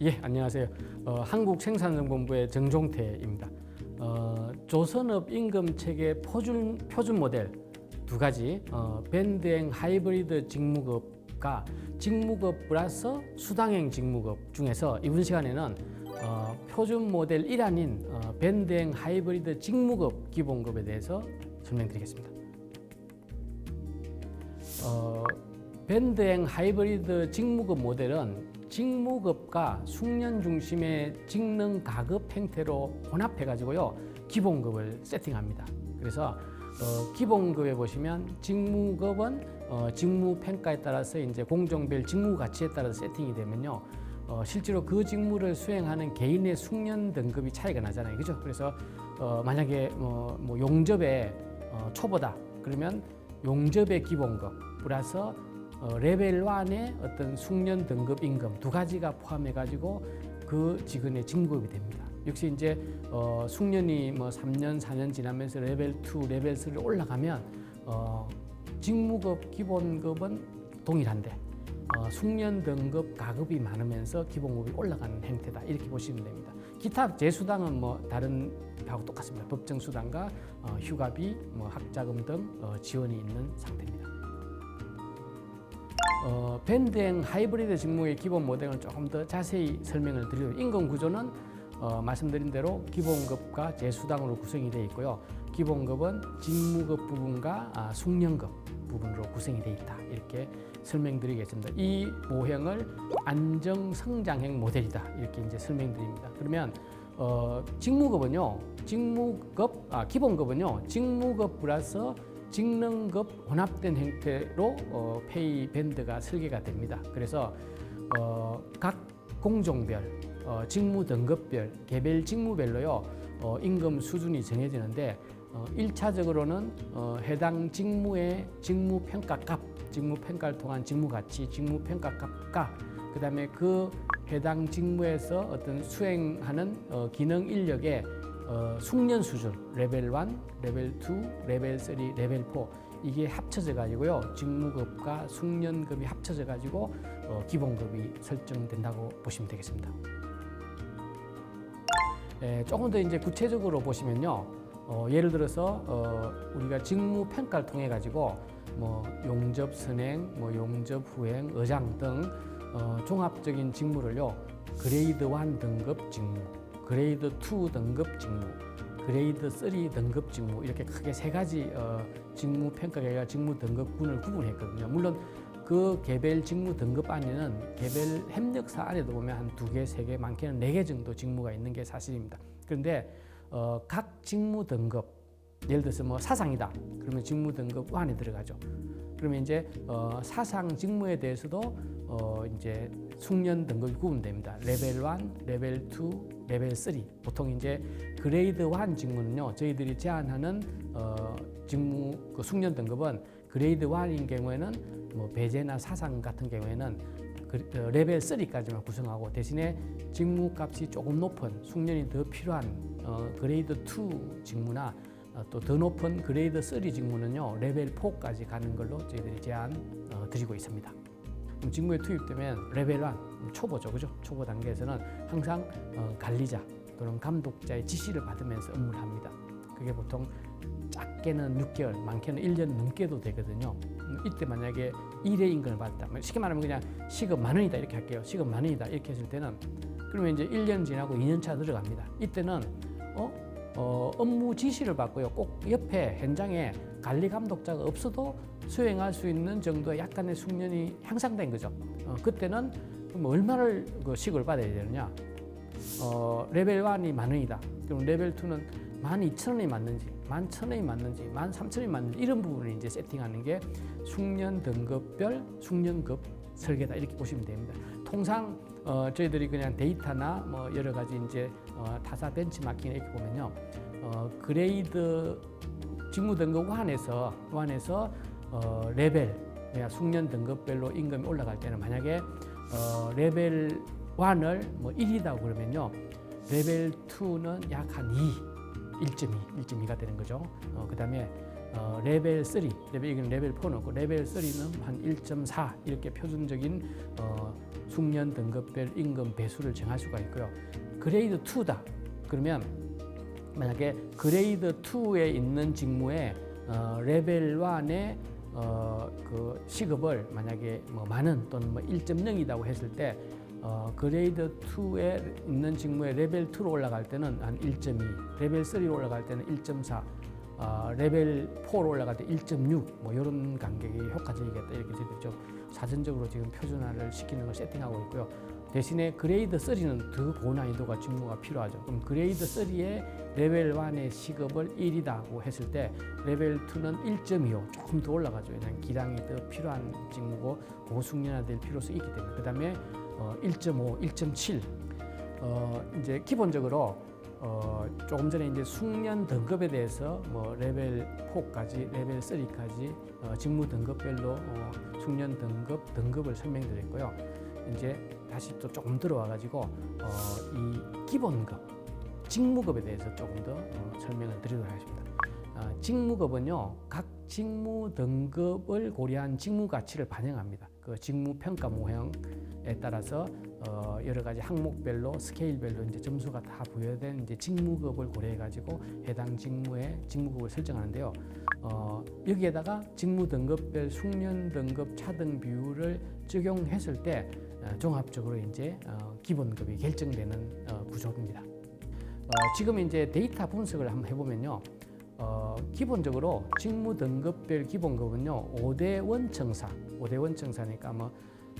예, 안녕하세요. 한국생산정보본부의 정종태입니다. 조선업 임금체계 표준 모델 두 가지, 밴드행 하이브리드 직무급과 직무급 플러스 수당행 직무급 중에서 이번 시간에는 표준 모델 1안인 밴드행 하이브리드 직무급 기본급에 대해서 설명드리겠습니다. 밴드행 하이브리드 직무급 모델은 직무급과 숙련 중심의 직능 가급 형태로 혼합해가지고요 기본급을 세팅합니다. 그래서 기본급에 보시면 직무급은 직무 평가에 따라서 이제 공정별 직무 가치에 따라서 세팅이 되면요 실제로 그 직무를 수행하는 개인의 숙련 등급이 차이가 나잖아요, 그죠? 그래서 만약에 뭐 용접의 초보다 그러면 용접의 기본급 플러스 레벨 1의 어떤 숙련 등급 임금 두 가지가 포함해 가지고 그 직원의 직무급이 됩니다. 역시 이제 숙련이 뭐 3년, 4년 지나면서 레벨 2, 레벨 3로 올라가면 직무급 기본급은 동일한데 숙련 등급 가급이 많으면서 기본급이 올라가는 형태다, 이렇게 보시면 됩니다. 기타 재수당은 뭐 다른 하고 똑같습니다. 법정 수당과 휴가비, 뭐 학자금 등 지원이 있는 상태입니다. 밴드행 하이브리드 직무의 기본 모델은 조금 더 자세히 설명을 드리고, 임금 구조는 말씀드린 대로 기본급과 재수당으로 구성이 되어 있고요. 기본급은 직무급 부분과 숙련급 부분으로 구성이 되어 있다, 이렇게 설명드리겠습니다. 이 모형을 안정성장형 모델이다, 이렇게 이제 설명드립니다. 그러면 직무급은요, 기본급은요, 직무급 플러스 직능급 혼합된 형태로 페이 밴드가 설계가 됩니다. 그래서 각 공종별, 직무 등급별, 개별 직무별로요 임금 수준이 정해지는데 1차적으로는 해당 직무의 직무 평가값, 직무 평가를 통한 직무 가치, 직무 평가값과 그다음에 그 해당 직무에서 어떤 수행하는 기능 인력의 숙련 수준, 레벨 1, 레벨 2, 레벨 3, 레벨 4 이게 합쳐져 가지고요 직무급과 숙련급이 합쳐져 가지고 기본급이 설정된다고 보시면 되겠습니다. 조금 더 이제 구체적으로 보시면요, 예를 들어서 우리가 직무 평가를 통해 가지고 뭐 용접 선행, 뭐 용접 후행, 의장 등 종합적인 직무를요 그레이드 1 등급 직무, 그레이드 2 등급 직무, 그레이드 3 등급 직무, 이렇게 크게 세 가지 직무 평가계가 직무 등급군을 구분했거든요. 물론 그 개별 직무 등급 안에는 개별 협력사 안에도 보면 한 2개, 3개, 많게는 4개 정도 직무가 있는 게 사실입니다. 그런데 각 직무 등급, 예를 들어서 뭐 사상이다 그러면 직무 등급 1에 들어가죠. 그러면 이제 사상 직무에 대해서도 이제 숙련 등급이 구분됩니다. 레벨 1, 레벨 2, 레벨 3. 보통 이제 그레이드 1 직무는요, 저희들이 제안하는 직무 그 숙련 등급은 그레이드 1인 경우에는 뭐 배제나 사상 같은 경우에는 레벨 3까지만 구성하고, 대신에 직무값이 조금 높은 숙련이 더 필요한 그레이드 2 직무나 또 더 높은 그레이드 3 직무는요 레벨 4까지 가는 걸로 저희들이 제안 드리고 있습니다. 직무에 투입되면 레벨 1 초보죠, 그죠? 초보 단계에서는 항상 관리자 또는 감독자의 지시를 받으면서 업무를 합니다. 그게 보통 작게는 6개월, 많게는 1년 넘게도 되거든요. 이때 만약에 1회 임금을 받았다, 쉽게 말하면 그냥 시급 10,000원이다 이렇게 할게요. 시급 10,000원이다 이렇게 했을 때는 그러면 이제 1년 지나고 2년차 들어갑니다. 이때는 업무 지시를 받고요, 꼭 옆에 현장에 관리 감독자가 없어도 수행할 수 있는 정도의 약간의 숙련이 향상된 거죠. 그때는 그럼 얼마를 그 시급을 받아야 되느냐? 레벨 1이 10,000원이다. 그럼 레벨 2는 12,000원이 맞는지, 11,000원이 맞는지, 13,000원이 맞는지, 이런 부분을 이제 세팅하는 게 숙련 등급별 숙련급 설계다, 이렇게 보시면 됩니다. 통상 저희들이 그냥 데이터나 뭐 여러 가지 이제 타사 벤치마킹 이렇게 보면요, 그레이드 직무 등급 1에서 레벨, 숙련 등급별로 임금이 올라갈 때는 만약에 레벨 1을 뭐 1이다 그러면요, 레벨 2는 약 한 2, 1.2가 되는 거죠. 그 다음에 레벨 3, 이건 레벨 4는 없고 레벨 3는 한 1.4 이렇게 표준적인 숙련 등급별 임금 배수를 정할 수가 있고요. 그레이드 2다. 그러면 만약에 그레이드 2에 있는 직무에 레벨 1의 그 시급을 만약에 뭐 만원 또는 뭐 1.0이라고 했을 때 그레이드 2에 있는 직무에 레벨 2로 올라갈 때는 한 1.2, 레벨 3로 올라갈 때는 1.4, 레벨 4로 올라갈 때 1.6, 뭐 이런 간격이 효과적이겠다 이렇게 저희들이 좀 사전적으로 지금 표준화를 시키는 걸 세팅하고 있고요. 대신에 그레이드 3는 더 고난이도가 직무가 필요하죠. 그럼 그레이드 3의 레벨 1의 시급을 1이라고 했을 때 레벨 2는 1.25 조금 더 올라가죠. 왜냐하면 기량이 더 필요한 직무고 고숙련화될 필요성이 있기 때문에. 그 다음에 1.5, 1.7 이제 기본적으로 조금 전에 이제 숙련 등급에 대해서 뭐 레벨 4까지, 레벨 3까지 직무 등급별로 숙련 등급을 설명드렸고요. 이제 다시 또 조금 들어와 가지고 이 기본급, 직무급에 대해서 조금 더 설명을 드리도록 하겠습니다. 직무급은요, 각 직무 등급을 고려한 직무 가치를 반영합니다. 그 직무 평가 모형에 따라서 여러 가지 항목별로 스케일별로 이제 점수가 다 부여된 이제 직무급을 고려해 가지고 해당 직무의 직무급을 설정하는데요. 여기에다가 직무 등급별 숙련 등급 차등 비율을 적용했을 때 종합적으로 이제 기본급이 결정되는 구조입니다. 지금 이제 데이터 분석을 한번 해보면요. 기본적으로 직무 등급별 기본급은요 5대 원청사, 5대 원청사니까 뭐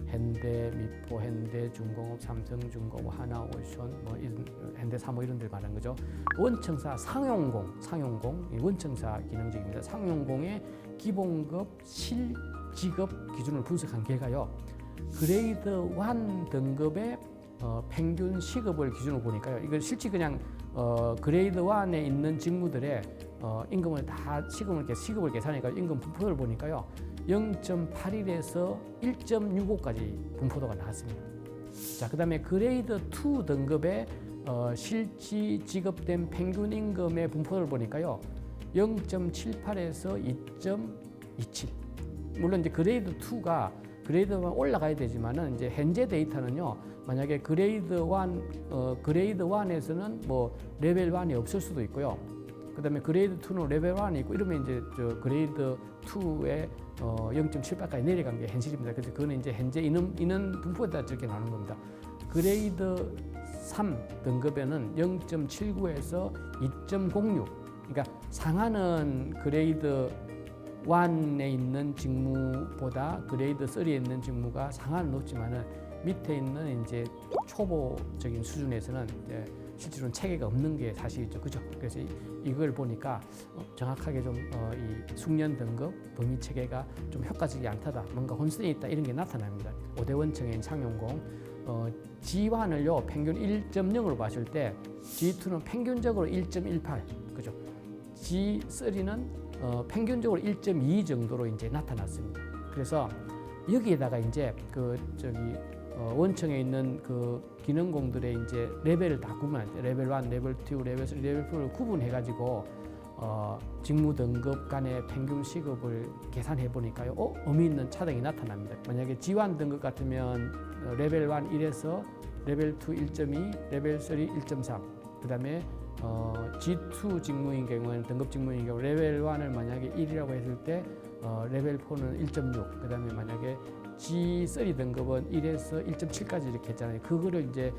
현대, 미포, 현대, 중공업, 삼성중공업, 하나오션, 뭐 이런 현대사모 이런 데를 말하는 거죠. 원청사 상용공, 이 원청사 기능직입니다. 상용공의 기본급 실직업 기준을 분석한 결과요. 그레이드 1 등급의 평균 시급을 기준으로 보니까요. 이걸 실제 그냥 그레이드 1에 있는 직무들의 임금을 다 시급을 계산하니까 임금 분포를 보니까요. 0.81에서 1.65까지 분포도가 나왔습니다. 자, 그다음에 그레이드 2 등급의 실지 지급된 평균 임금의 분포를 보니까요. 0.78에서 2.27. 물론 이제 그레이드 2가 그레이드 1 올라가야 되지만은 이제 현재 데이터는요. 만약에 그레이드 1에서는 뭐 레벨 1이 없을 수도 있고요. 그다음에 그레이드 2는 레벨 1이 있고 이러면 이제 저 그레이드 2에 0.78까지 내려간 게 현실입니다. 그래서 그거는 이제 현재 인원 분포에 따라 저렇게 나오는 겁니다. 그레이드 3 등급에는 0.79에서 2.06. 그러니까 상하는 그레이드 1에 있는 직무보다 그레이드 3에 있는 직무가 상한은 높지만은 밑에 있는 이제 초보적인 수준에서는 이제 실제로는 체계가 없는 게 사실이죠, 그죠? 그래서 이걸 보니까 정확하게 좀 이 숙련 등급 범위 체계가 좀 효과적이지 않다다, 뭔가 혼선이 있다 이런 게 나타납니다. 5대 원청인 상용공, G1을요 평균 1.0으로 봤을 때 G2는 평균적으로 1.18, 그죠? G3는 평균적으로 1.2 정도로 이제 나타났습니다. 그래서 여기에다가 이제 원청에 있는 그 기능공들의 이제 레벨을 다 구분할 때 레벨 1, 레벨 2, 레벨 3, 레벨 4를 구분해 가지고 직무 등급 간의 평균 시급을 계산해 보니까요. 의미 있는 차등이 나타납니다. 만약에 G1 등급 같으면 레벨 1 1에서 레벨 2 1.2, 레벨 3 1.3. 그다음에 G2 직무인 경우에는 등급 직무인 경우 레벨 1을 만약에 1이라고 했을 때 레벨 4는 1.6. 그다음에 만약에 G3 등급은 1에서 1.7까지 이렇게 했잖아요. 그거를 이제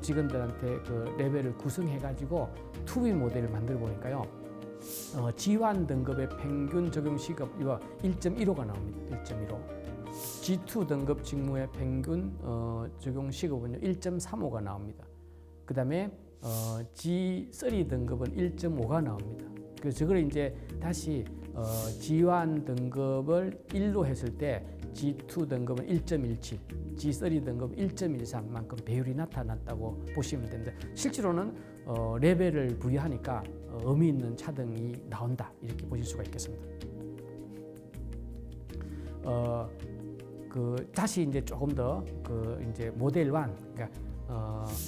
직원들한테 그 레벨을 구성해 가지고 투비 모델을 만들어 보니까요. G1 등급의 평균 적용 시급 이거 1.15가 나옵니다. 1.15. G2 등급 직무의 평균 적용 시급은요 1.35가 나옵니다. 그다음에 G3 등급은 1.5가 나옵니다. 그래서 저걸 이제 다시 G1 등급을 1로 했을 때 G2 등급은 1.17, G3 등급은 1.13만큼 배율이 나타났다고 보시면 됩니다. 실제로는 레벨을 부여하니까 의미 있는 차등이 나온다 이렇게 보실 수가 있겠습니다. 다시 이제 조금 더 이제 모델 1, 그러니까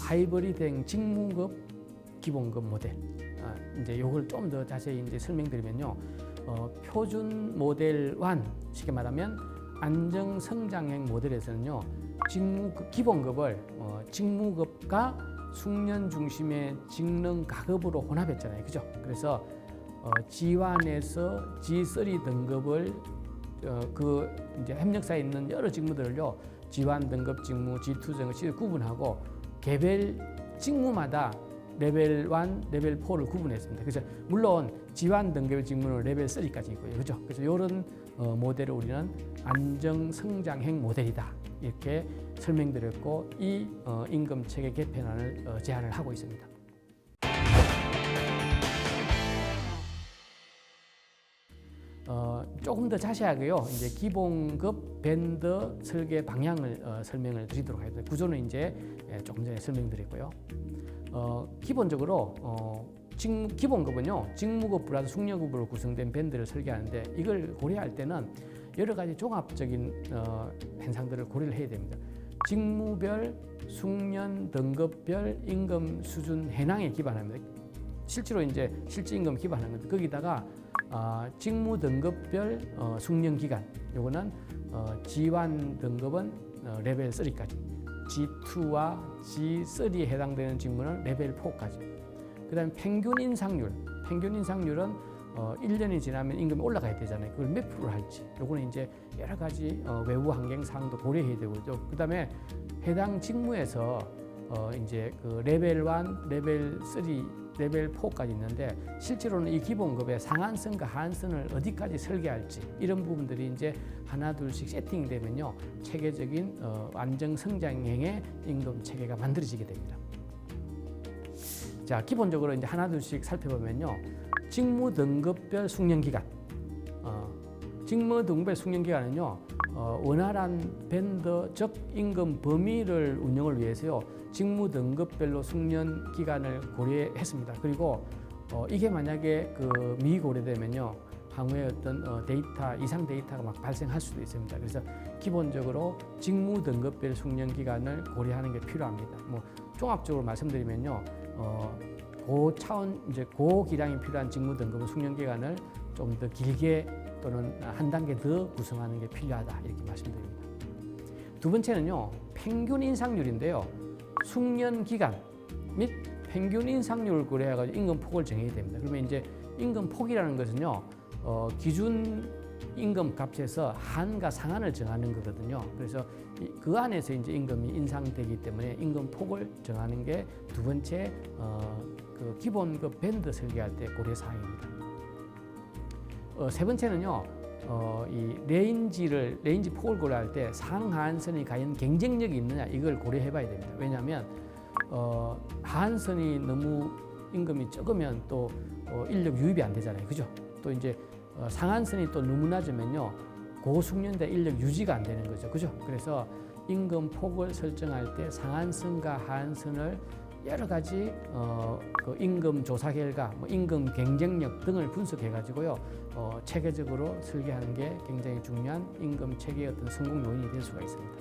하이브리드형 직무급 기본급 모델. 이제 요걸 좀 더 자세히 이제 설명드리면요. 표준 모델 1, 쉽게 말하면 안정 성장형 모델에서는요, 기본급을 직무급과 숙련 중심의 직능 가급으로 혼합했잖아요, 그죠? 그래서 G1에서 G3 등급을 그 이제 협력사에 있는 여러 직무들을요, G1 등급 직무, G2 등급 직무 구분하고 개별 직무마다 레벨 1, 레벨 4를 구분했습니다. 그래서 물론 G1 등급의 직무는 레벨 3까지 있고요, 그죠? 그래서 이런 모델을 우리는 안정 성장형 모델이다, 이렇게 설명드렸고, 이 임금 체계 개편안을 제안을 하고 있습니다. 조금 더 자세하게요, 이제 기본급 밴드 설계 방향을 설명을 드리도록 하겠습니다. 구조는 이제 조금 전에 설명드렸고요. 기본적으로 기본급은요, 직무급 플러스 숙련급으로 구성된 밴드를 설계하는데, 이걸 고려할 때는 여러 가지 종합적인 현상들을 고려를 해야 됩니다. 직무별, 숙련 등급별 임금 수준 현황에 기반합니다. 실제로 이제 실제 임금 기반하는 건데, 거기다가 직무 등급별 숙련 기간, 요거는 G1 등급은 레벨 3까지, G2와 G3에 해당되는 직무는 레벨 4까지. 그다음에 평균 인상률은 1년이 지나면 임금이 올라가야 되잖아요. 그걸 몇 프로 할지, 요거는 이제 여러 가지 외부 환경 사항도 고려해야 되고, 그다음에 해당 직무에서 이제 그 레벨 1, 레벨 3, 레벨 4까지 있는데, 실제로는 이 기본급의 상한선과 하한선을 어디까지 설계할지, 이런 부분들이 이제 하나 둘씩 세팅되면요, 체계적인 안정 성장형의 임금 체계가 만들어지게 됩니다. 자, 기본적으로 이제 하나 둘씩 살펴보면요, 직무 등급별 숙련 기간, 직무 등급별 숙련 기간은요, 원활한 밴드적 임금 범위를 운영을 위해서요, 직무 등급별로 숙련 기간을 고려했습니다. 그리고 이게 만약에 그 미고려되면요, 향후에 어떤 데이터, 이상 데이터가 막 발생할 수도 있습니다. 그래서 기본적으로 직무 등급별 숙련 기간을 고려하는 게 필요합니다. 뭐 종합적으로 말씀드리면요, 고차원 이제 고기량이 필요한 직무 등급은 숙련 기간을 좀 더 길게 또는 한 단계 더 구성하는 게 필요하다, 이렇게 말씀드립니다. 두 번째는요, 평균 인상률인데요, 숙련 기간 및 평균 인상률을 고려해가지고 임금 폭을 정해야 됩니다. 그러면 이제 임금 폭이라는 것은요, 기준 임금 값에서 하한과 상한을 정하는 거거든요. 그래서 그 안에서 이제 임금이 인상되기 때문에 임금 폭을 정하는 게 두 번째 그 기본급 밴드 설계할 때 고려 사항입니다. 세 번째는요, 이 레인지 폭을 고려할 때 상하한선이 과연 경쟁력이 있느냐, 이걸 고려해봐야 됩니다. 왜냐하면 하한선이 너무 임금이 적으면 또 인력 유입이 안 되잖아요, 그죠? 또 이제 상한선이 또 너무 낮으면요, 고숙련대 인력 유지가 안 되는 거죠, 그죠? 그래서 임금 폭을 설정할 때 상한선과 하한선을 여러 가지 그 임금 조사 결과, 뭐 임금 경쟁력 등을 분석해 가지고요, 체계적으로 설계하는 게 굉장히 중요한 임금 체계의 어떤 성공 요인이 될 수가 있습니다.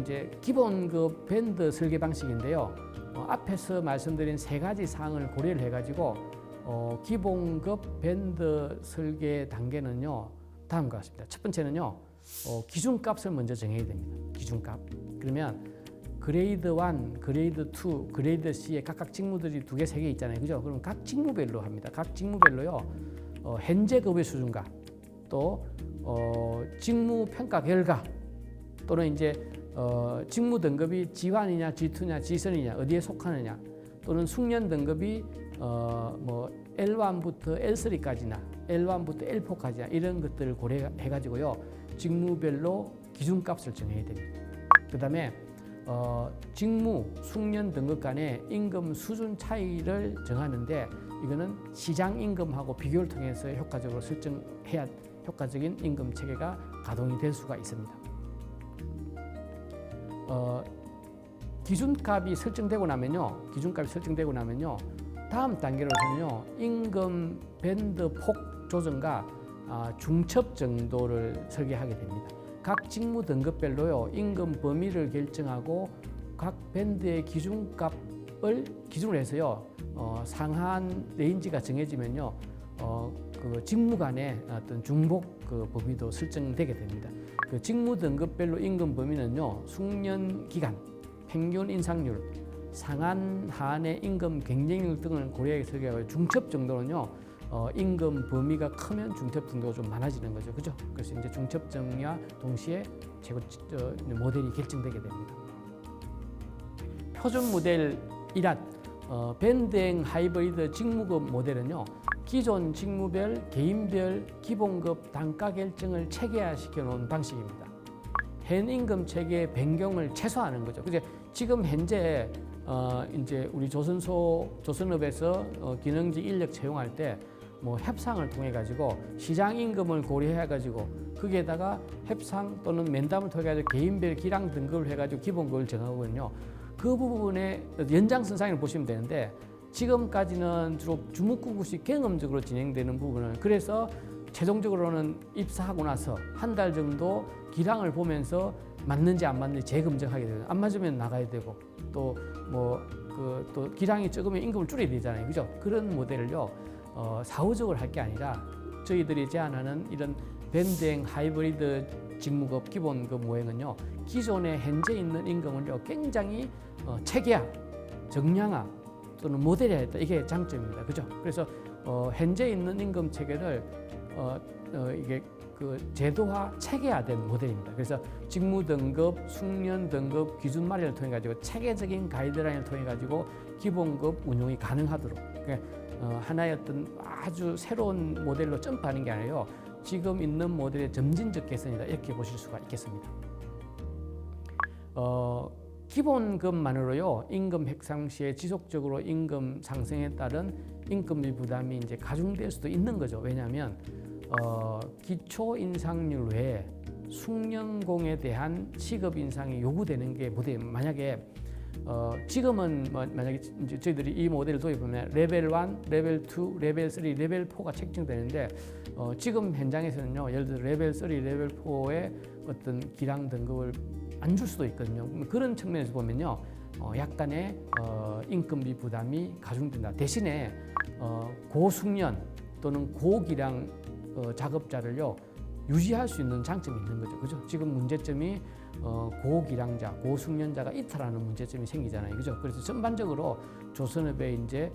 이제 기본급 밴드 설계 방식인데요, 앞에서 말씀드린 세 가지 사항을 고려를 해 가지고 기본급 밴드 설계 단계는요, 다음과 같습니다. 첫 번째는요, 기준값을 먼저 정해야 됩니다. 기준값. 그러면 그레이드 1, 그레이드 2, 그레이드 C에 각각 직무들이 2개, 3개 있잖아요, 그죠? 그럼 각 직무별로 합니다. 각 직무별로요, 현재 급여 수준과 또 직무 평가 결과, 또는 이제 직무 등급이 G1이냐, G2냐, G3냐, 어디에 속하느냐, 또는 숙련 등급이 뭐 L1부터 L3까지나 L1부터 L4까지나 이런 것들을 고려해 가지고요, 직무별로 기준값을 정해야 됩니다. 그다음에 직무, 숙련 등급 간의 임금 수준 차이를 정하는데, 이거는 시장 임금하고 비교를 통해서 효과적으로 설정해야 효과적인 임금 체계가 가동이 될 수가 있습니다. 기준값이 설정되고 나면요, 다음 단계로서는요, 임금 밴드 폭 조정과 중첩 정도를 설계하게 됩니다. 각 직무 등급별로요, 임금 범위를 결정하고 각 밴드의 기준값을 기준으로 해서요, 상한 레인지가 정해지면요, 그 직무 간의 어떤 중복 그 범위도 설정되게 됩니다. 그 직무 등급별로 임금 범위는요, 숙련 기간, 평균 인상률, 상한 하한의 임금 경쟁률 등을 고려해 설계하고 중첩 정도는요, 임금 범위가 크면 중첩 정도가 좀 많아지는 거죠, 그죠? 그래서 이제 중첩 정의와 동시에 최고 모델이 결정되게 됩니다. 표준 모델 1안 밴드행 하이브리드 직무급 모델은요, 기존 직무별, 개인별 기본급 단가 결정을 체계화시켜 놓은 방식입니다. 현 임금 체계의 변경을 최소화하는 거죠. 그제 지금 현재 이제 우리 조선업에서 기능직 인력 채용할 때 뭐 협상을 통해 가지고 시장 임금을 고려해 가지고 거기에다가 협상 또는 면담을 통해 가지고 개인별 기량 등급을 해 가지고 기본급을 정하거든요. 그 부분의 연장선상을 보시면 되는데, 지금까지는 주로 주묵구구식 경험적으로 진행되는 부분은, 그래서 최종적으로는 입사하고 나서 한 달 정도 기량을 보면서 맞는지 안 맞는지 재검증하게 되고, 안 맞으면 나가야 되고, 또 또 기량이 적으면 임금을 줄여야 되잖아요, 그죠? 그런 모델을요, 사후적으로 할 게 아니라 저희들이 제안하는 이런 밴드행 하이브리드 직무급 기본급 모형은요, 기존에 현재 있는 임금을요 굉장히 체계화, 정량화 또는 모델화했다, 이게 장점입니다, 그죠? 그래서 현재 있는 임금 체계를 이게 그 제도화, 체계화된 모델입니다. 그래서 직무 등급, 숙련 등급 기준 마련을 통해 가지고 체계적인 가이드라인을 통해 가지고 기본급 운용이 가능하도록, 그러니까 하나의 어떤 아주 새로운 모델로 점프하는 게 아니라요, 지금 있는 모델의 점진적 개선이다, 이렇게 보실 수가 있겠습니다. 기본급만으로요, 임금 협상 시에 지속적으로 임금 상승에 따른 임금비 부담이 이제 가중될 수도 있는 거죠. 왜냐하면 기초 인상률 외에 숙련공에 대한 시급 인상이 요구되는 게 만약에 지금은 만약에 이제 저희들이 이 모델을 도입하면 레벨 1, 레벨 2, 레벨 3, 레벨 4가 책정되는데, 지금 현장에서는요, 예를 들어 레벨 3, 레벨 4의 어떤 기량 등급을 안 줄 수도 있거든요. 그런 측면에서 보면요, 약간의 임금비 부담이 가중된다. 대신에 고숙련 또는 고기량 작업자를요 유지할 수 있는 장점이 있는 거죠, 그죠? 지금 문제점이 고기량자, 고숙련자가 이탈하는 문제점이 생기잖아요, 그죠? 그래서 전반적으로 조선업의 이제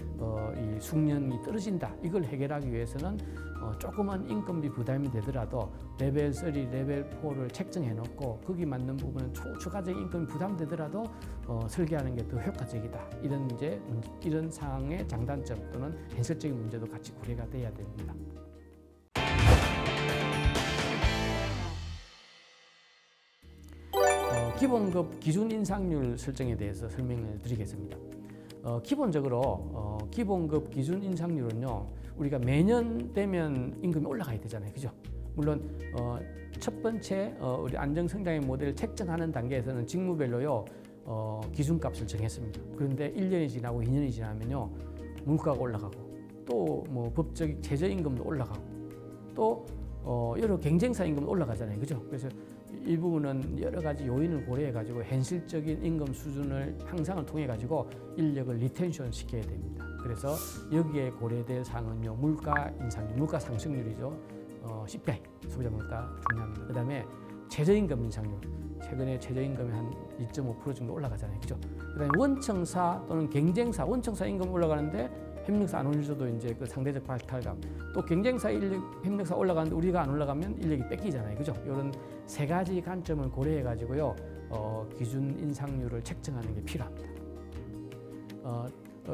이 숙련이 떨어진다, 이걸 해결하기 위해서는 조그만 임금비 부담이 되더라도 레벨 3, 레벨 4를 책정해 놓고 거기 맞는 부분은 추가적인 임금이 부담되더라도 설계하는 게 더 효과적이다. 이런 상황의 장단점 또는 현실적인 문제도 같이 고려가 돼야 됩니다. 기본급 기준 인상률 설정에 대해서 설명을 드리겠습니다. 기본적으로 기본급 기준 인상률은요, 우리가 매년 되면 임금이 올라가야 되잖아요, 그죠? 물론 첫 번째 우리 안정성장의 모델을 책정하는 단계에서는 직무별로요 기준값을 정했습니다. 그런데 1년이 지나고 2년이 지나면요 물가가 올라가고, 또 뭐 법적 최저임금도 올라가고, 또 여러 경쟁사 임금도 올라가잖아요, 그죠? 그래서 이 부분은 여러 가지 요인을 고려해 가지고 현실적인 임금 수준을 향상을 통해 가지고 인력을 리텐션 시켜야 됩니다. 그래서 여기에 고려될 사항은요, 물가 인상률, 물가 상승률이죠. CPI, 소비자 물가 중요합니다. 그다음에 최저임금 인상률, 최근에 최저임금이 한 2.5% 정도 올라가잖아요, 그죠? 그다음에 원청사 또는 경쟁사, 원청사 임금 올라가는데 협력사 안 올려줘도 이제 그 상대적 박탈감, 또 경쟁사 협력사 올라가는데 우리가 안 올라가면 인력이 뺏기잖아요, 그죠? 이런 세 가지 관점을 고려해 가지고요 기준 인상률을 책정하는 게 필요합니다.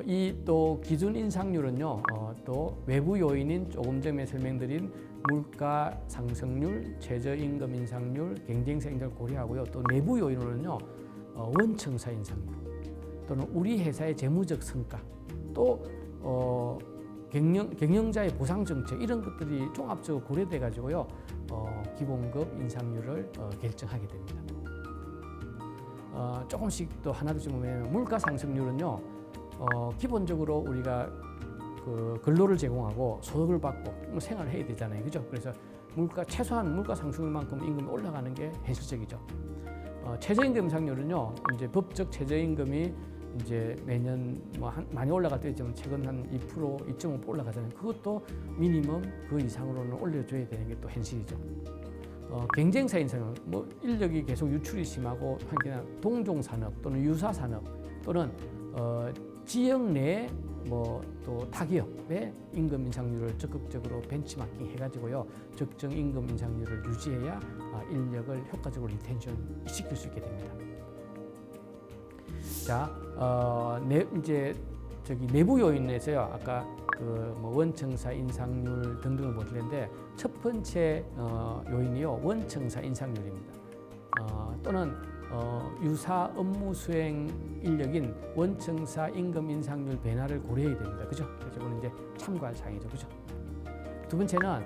이 또 기준 인상률은요 또 외부 요인인 조금 전에 설명드린 물가 상승률, 최저임금 인상률, 경쟁사 인상을 고려하고요. 또 내부 요인으로는요 원청사 인상률 또는 우리 회사의 재무적 성과, 또 경영자의 보상 정책, 이런 것들이 종합적으로 고려돼 가지고요 기본급 인상률을 결정하게 됩니다. 조금씩 또 하나 더 좀 보면 물가 상승률은요 기본적으로 우리가 그 근로를 제공하고 소득을 받고 생활을 해야 되잖아요, 그죠? 그래서 최소한 물가 상승률만큼 임금이 올라가는 게 현실적이죠. 최저임금 인상률은요 이제 법적 최저임금이 이제 매년 뭐 많이 올라갈 때 있지만 최근 한 2%, 2.5% 올라가잖아요. 그것도 미니멈 그 이상으로는 올려줘야 되는 게 또 현실이죠. 경쟁사 인상, 뭐 인력이 계속 유출이 심하고 하기나 동종 산업 또는 유사 산업 또는 지역 내 뭐 또 타기업의 임금 인상률을 적극적으로 벤치마킹 해가지고요 적정 임금 인상률을 유지해야 인력을 효과적으로 리텐션 시킬 수 있게 됩니다. 자, 이제 내부 요인에서요 아까 그 뭐 원청사 인상률 등등을 볼 텐데 첫 번째 요인이요 원청사 인상률입니다. 또는 유사 업무 수행 인력인 원청사 임금 인상률 변화를 고려해야 됩니다. 그죠? 그래서 이거는 이제 참고할 사항이죠. 그죠? 두 번째는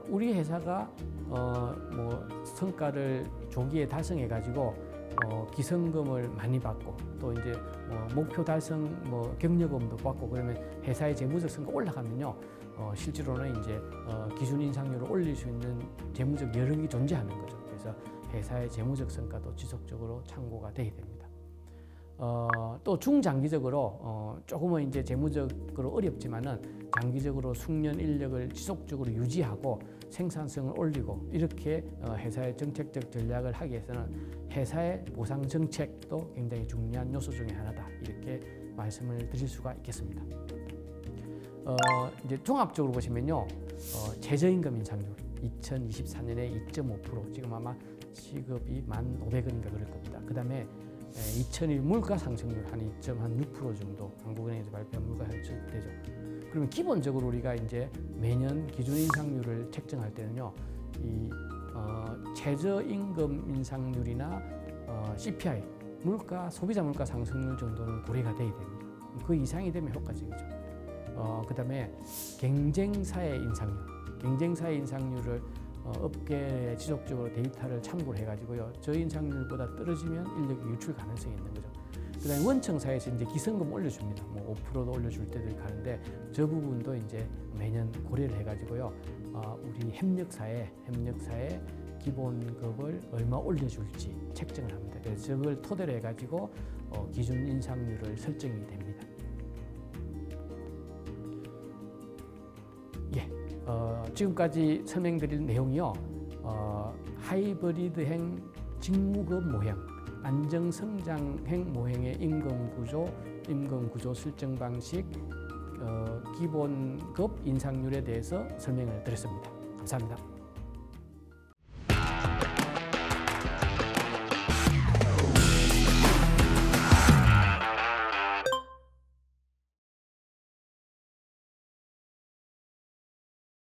우리 회사가 뭐 성과를 조기에 달성해 가지고 기성금을 많이 받고 또 이제 목표 달성 경력금도 받고 그러면 회사의 재무적 성과 올라가면요 실제로는 이제 기준 인상률을 올릴 수 있는 재무적 여력이 존재하는 거죠. 그래서 회사의 재무적 성과도 지속적으로 참고가 돼야 됩니다. 또 중장기적으로 조금은 이제 재무적으로 어렵지만은 장기적으로 숙련 인력을 지속적으로 유지하고 생산성을 올리고 이렇게 회사의 정책적 전략을 하기 위해서는 회사의 보상 정책도 굉장히 중요한 요소 중에 하나다 이렇게 말씀을 드릴 수가 있겠습니다. 이제 종합적으로 보시면요 최저임금 인상률 2024년에 2.5% 지금 아마 시급이 1,500원인가 그럴 겁니다. 그 다음에 2001 물가 상승률 한 2.6% 정도 한국은행에서 발표한 물가 상승되죠. 그러면 기본적으로 우리가 이제 매년 기준 인상률을 책정할 때는요, 이 최저임금 인상률이나 CPI 물가 소비자 물가 상승률 정도는 고려가 돼야 됩니다. 그 이상이 되면 효과적이죠. 그다음에 경쟁사의 인상률을 업계에 지속적으로 데이터를 참고를 해가지고요. 저 인상률보다 떨어지면 인력이 유출 가능성이 있는 거죠. 그다음에 원청사에서 이제 기성금 올려줍니다. 뭐 5%도 올려줄 때도 가는데 저 부분도 이제 매년 고려를 해가지고요. 우리 협력사에 기본급을 얼마 올려줄지 책정을 합니다. 그래서 저걸 토대로 해가지고 기준 인상률을 설정이 됩니다. 지금까지 설명드릴 내용이요. 하이브리드형 직무급 모형, 안정성장형 모형의 임금 구조 설정 방식, 기본급 인상률에 대해서 설명을 드렸습니다. 감사합니다.